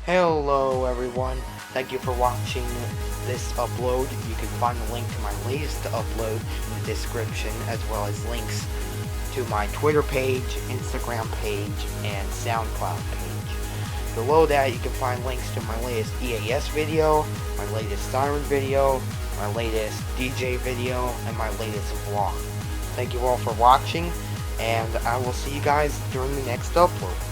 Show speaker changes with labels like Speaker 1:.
Speaker 1: Hello everyone, thank you for watching this upload. You can find the link to my latest upload in the description, as well as links to my Twitter page, Instagram page, and SoundCloud page. Below that you can find links to my latest EAS video, my latest siren video, my latest DJ video, and my latest vlog. Thank you all for watching, and I will see you guys during the next upload.